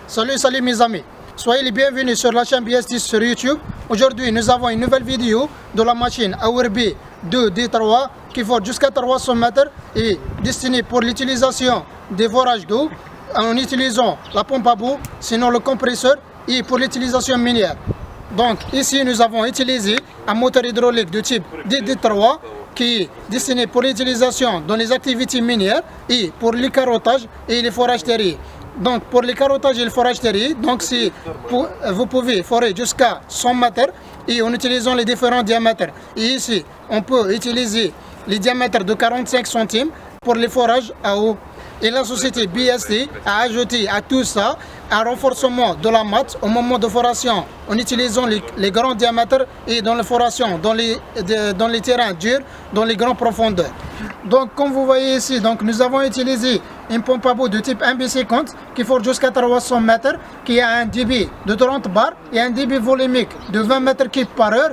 Salut mes amis. Soyez les bienvenus sur la chaîne BST sur YouTube. Aujourd'hui, nous avons une nouvelle vidéo de la machine Awerbi 2D3 qui forge jusqu'à 300 mètres et destinée pour l'utilisation des forages d'eau en utilisant la pompe à bout, sinon le compresseur et pour l'utilisation minière. Donc ici, nous avons utilisé un moteur hydraulique de type DD3 qui est destiné pour l'utilisation dans les activités minières et pour le carottage et les forages terriers. Donc pour les carottages et le forage terrier, donc vous pouvez forer jusqu'à 100 mètres et en utilisant les différents diamètres. Et ici, on peut utiliser les diamètres de 45 centimes pour les forages à eau. Et la société BST a ajouté à tout ça un renforcement de la matte au moment de foration en utilisant les grands diamètres et dans la foration, dans les terrains durs, dans les grandes profondeurs. Donc comme vous voyez ici, donc, nous avons utilisé une pompe à bout de type MB50 qui forge jusqu'à 300 mètres, qui a un débit de 30 bars et un débit volumique de 20 mètres cubes par heure.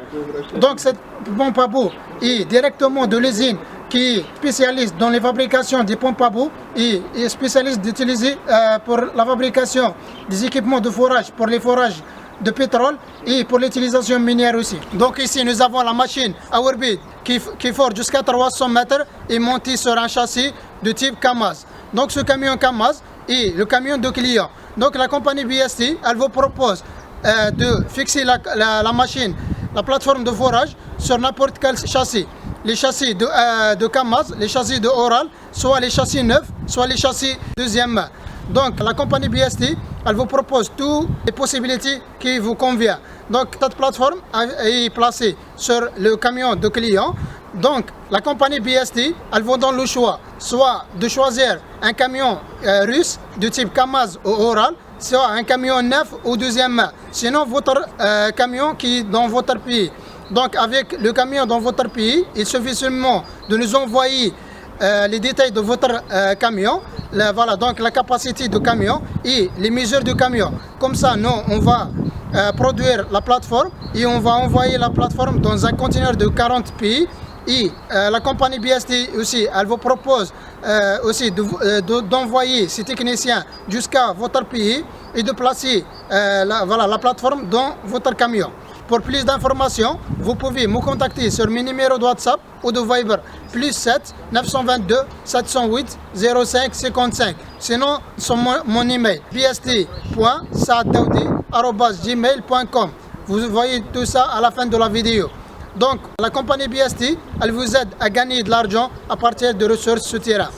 Donc cette pompe à bout est directement de l'usine qui est spécialiste dans les fabrications des pompes à bout et est spécialiste d'utiliser pour la fabrication des équipements de forage, pour les forages de pétrole et pour l'utilisation minière aussi. Donc ici nous avons la machine Awerbi qui forge jusqu'à 300 mètres et montée sur un châssis de type Kamaz. Donc ce camion Kamaz est le camion de client. Donc la compagnie BST, elle vous propose de fixer la machine, la plateforme de forage sur n'importe quel châssis. Les châssis de Kamaz, les châssis de Oral, soit les châssis neufs, soit les châssis deuxième main. Donc la compagnie BST, elle vous propose toutes les possibilités qui vous conviennent. Donc cette plateforme est placée sur le camion de client. Donc la compagnie BST, elle vous donne le choix, soit de choisir un camion russe de type Kamaz ou Oral, soit un camion neuf ou deuxième main. Sinon votre camion qui est dans votre pays. Donc avec le camion dans votre pays, il suffit seulement de nous envoyer les détails de votre camion, voilà, donc la capacité du camion et les mesures du camion. Comme ça, nous, on va produire la plateforme et on va envoyer la plateforme dans un conteneur de 40 pays. Et la compagnie BST aussi, elle vous propose aussi d'envoyer ces techniciens jusqu'à votre pays et de placer la plateforme dans votre camion. Pour plus d'informations, vous pouvez me contacter sur mes numéros de WhatsApp ou de Viber +7 922 708 05 55. Sinon, sur mon email bst.saadaoudi@gmail.com. Vous voyez tout ça à la fin de la vidéo. Donc, la compagnie BST, elle vous aide à gagner de l'argent à partir de ressources souterraines.